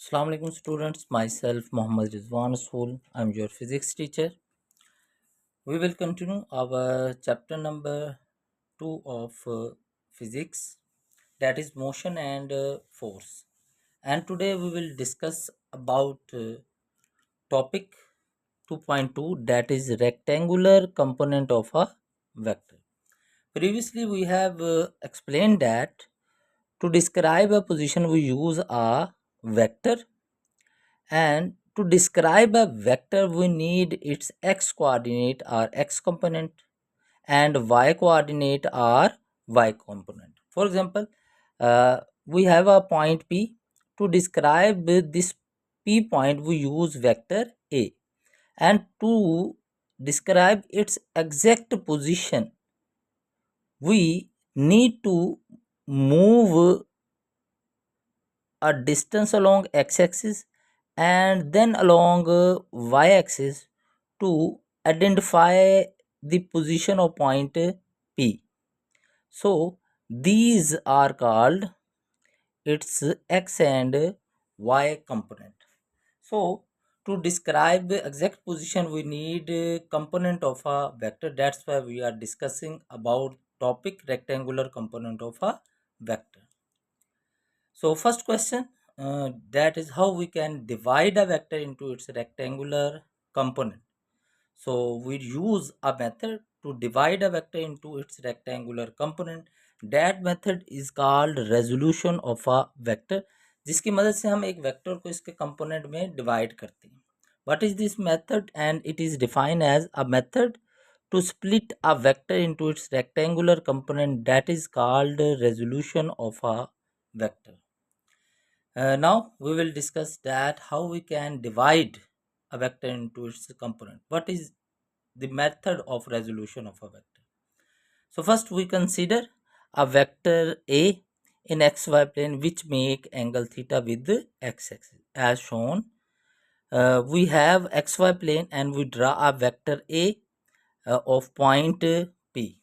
Assalamu alaikum students, myself Muhammad Rizwan Sool. I'm your physics teacher. We will continue our chapter number 2 of physics, that is motion and force. And today we will discuss about topic 2.2, that is rectangular component of a vector. Previously we have explained that to describe a position we use a vector, and to describe a vector we need its x coordinate or x component and y coordinate or y component. For example, we have a point P. To describe this P point we use vector A, and to describe its exact position we need to move a distance along x-axis and then along y-axis to identify the position of point P. So these are called its x and y component. So to describe the exact position we need a component of a vector. That's why we are discussing about topic rectangular component of a vector. So first question, that is how we can divide a vector into its rectangular component. So we use a method to divide a vector into its rectangular component. That method is called resolution of a vector, जिसकी मदद से हम एक vector को इसके component में divide करते हैं. What is this method? And it is defined as a method to split a vector into its rectangular component, that is called resolution of a vector. Now we will discuss that how we can divide a vector into its component. What is the method of resolution of a vector? So first we consider a vector A in xy plane which make angle theta with the x-axis as shown. We have xy plane and we draw a vector A of point P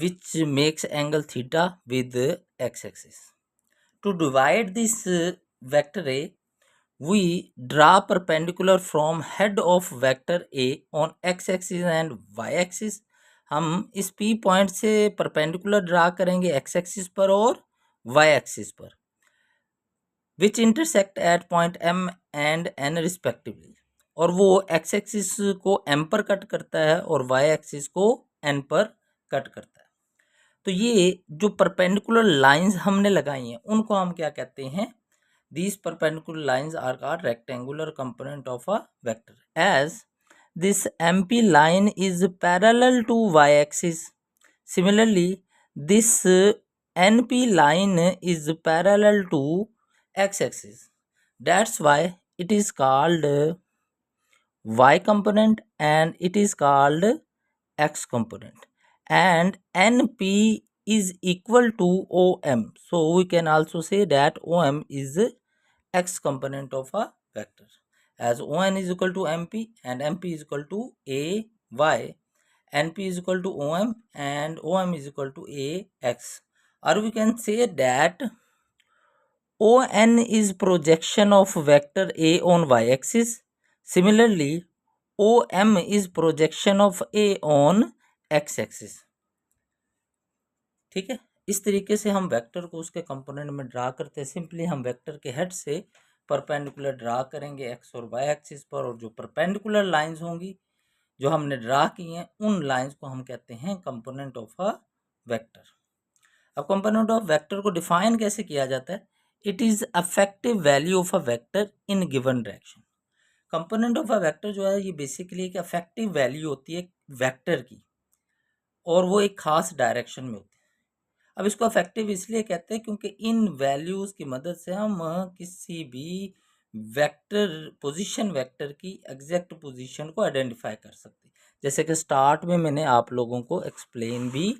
which makes angle theta with the x-axis. To divide this vector A, we draw perpendicular from head of vector A on x-axis and y-axis. हम इस P point से perpendicular draw करेंगे x axis पर और y axis पर, विच intersect at point M and N respectively. और वो x axis को M पर कट करता है और y एक्सिस को N पर कट करता है. तो ये जो परपेंडिकुलर लाइंस हमने लगाई हैं उनको हम क्या कहते हैं? These perpendicular lines are called rectangular component of a vector. As this MP line is parallel to y-axis, similarly this NP line is parallel to x-axis. That's why it is called y component and it is called x component. And NP is equal to OM. So we can also say that OM is x component of a vector, as ON is equal to MP and MP is equal to AY, NP is equal to OM and OM is equal to AX. Or we can say that ON is projection of vector A on y axis. Similarly, OM is projection of A on x axis. ठीक है, इस तरीके से हम vector को उसके component में draw करते हैं. सिंपली हम वेक्टर के हेड से परपेंडिकुलर ड्रा करेंगे एक्स और वाई एक्सिस पर, और जो परपेंडिकुलर लाइंस होंगी जो हमने ड्रा की हैं उन लाइंस को हम कहते हैं कंपोनेंट ऑफ अ वेक्टर. अब कंपोनेंट ऑफ वेक्टर को डिफाइन कैसे किया जाता है? It is affective value of a vector in given direction. Component of a vector जो है ये बेसिकली एक अफेक्टिव वैल्यू होती है वेक्टर की, और वो एक खास डायरेक्शन में होती है. अब इसको अफेक्टिव इसलिए कहते हैं क्योंकि इन वैल्यूज़ की मदद से हम किसी भी वेक्टर पोजीशन वेक्टर की एग्जैक्ट पोजीशन को आइडेंटिफाई कर सकते हैं. जैसे कि स्टार्ट में मैंने आप लोगों को एक्सप्लेन भी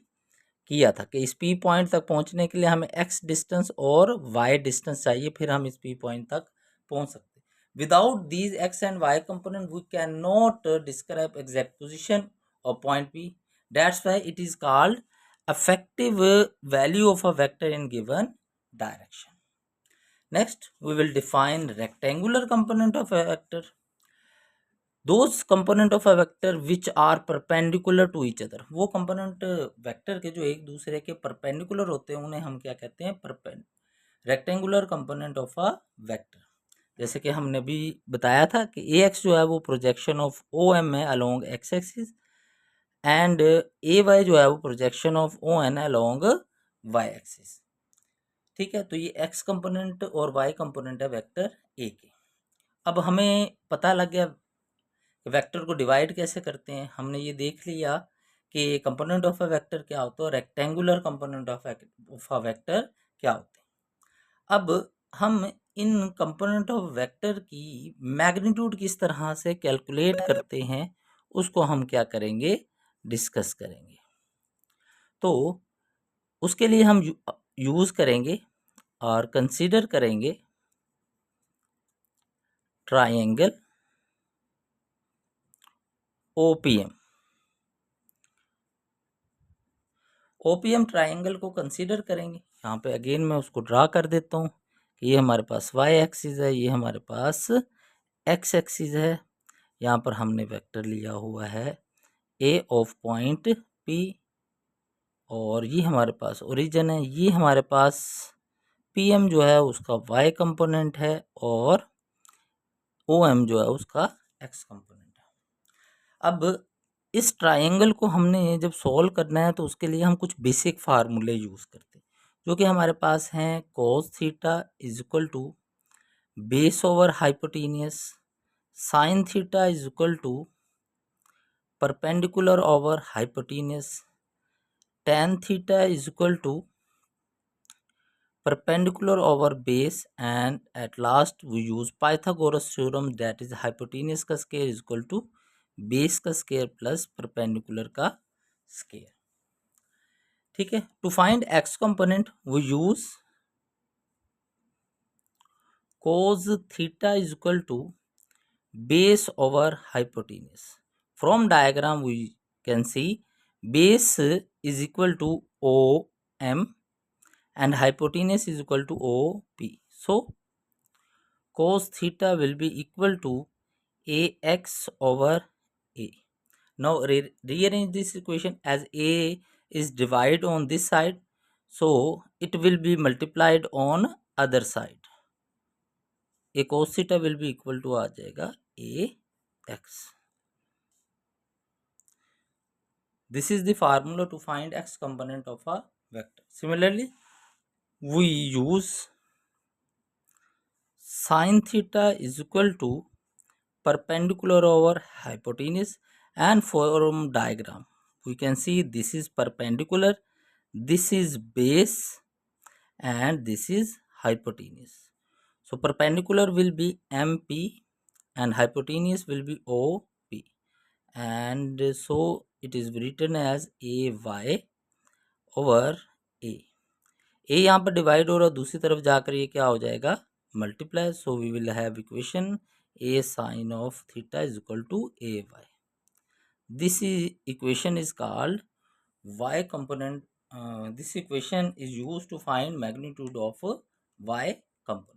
किया था कि इस पी पॉइंट तक पहुंचने के लिए हमें एक्स डिस्टेंस और वाई डिस्टेंस चाहिए, फिर हम इस पी पॉइंट तक पहुंच सकते हैं. Without these X and Y component we can not describe exact position of point P. That's why it is called effective value of a vector in given direction. Next, we will define rectangular component of a vector. Those component of a vector which are perpendicular to each other. वो component vector के जो एक दूसरे के perpendicular होते हैं उन्हें हम क्या कहते हैं? Rectangular component of a vector. जैसे कि हमने भी बताया था कि ax जो है वो प्रोजेक्शन ऑफ OM है along x axis and ay जो है वो projection of ON along y axis. ठीक है, तो ये x कंपोनेंट और y कंपोनेंट है वेक्टर a के. अब हमें पता लग गया वेक्टर को डिवाइड कैसे करते हैं. हमने ये देख लिया कि कंपोनेंट ऑफ अ वेक्टर क्या होता है, rectangular component of a vector क्या होते हैं. अब हम इन कंपोनेंट ऑफ वेक्टर की मैग्नीट्यूड किस तरह से कैलकुलेट करते हैं उसको हम क्या करेंगे, डिस्कस करेंगे. तो उसके लिए हम यूज करेंगे और कंसीडर करेंगे ट्रायंगल OPM. OPM ट्रायंगल को कंसीडर करेंगे. यहाँ पे अगेन मैं उसको ड्रा कर देता हूँ कि ये हमारे पास y एक्सिस है, ये हमारे पास x एक्सिस है. यहाँ पर हमने वेक्टर लिया हुआ है a ऑफ पॉइंट P और ये हमारे पास ओरिजिन है. ये हमारे पास PM जो है उसका y कंपोनेंट है और OM जो है उसका x कंपोनेंट है. अब इस ट्रायंगल को हमने जब सॉल्व करना है तो उसके लिए हम कुछ बेसिक फार्मूले यूज़ करते हैं जो कि हमारे पास हैं. cos theta is equal to base over hypotenuse, sine theta is equal to perpendicular over hypotenuse, tan theta is equal to perpendicular over base, and at last we use Pythagoras theorem, that is hypotenuse का square is equal to base का square plus perpendicular का square. ठीक है, to find x component we use cos theta is equal to base over hypotenuse. From diagram we can see base is equal to OM and hypotenuse is equal to OP. So cos theta will be equal to AX over A. Now rearrange this equation as A is divided on this side, so it will be multiplied on other side. A cos theta will be equal to आ जाएगा AX. This is the formula to find x component of a vector. Similarly, we use sin theta is equal to perpendicular over hypotenuse, and from diagram we can see this is perpendicular, this is base, and this is hypotenuse. So perpendicular will be MP and hypotenuse will be OP, and so it is written as AY over A. A यहाँ पर divide हो रहा है, दूसरी तरफ जाकर ये क्या हो जाएगा, multiply. So we will have equation A sin of theta is equal to AY. This equation is called y component. This equation is used to find magnitude of y component.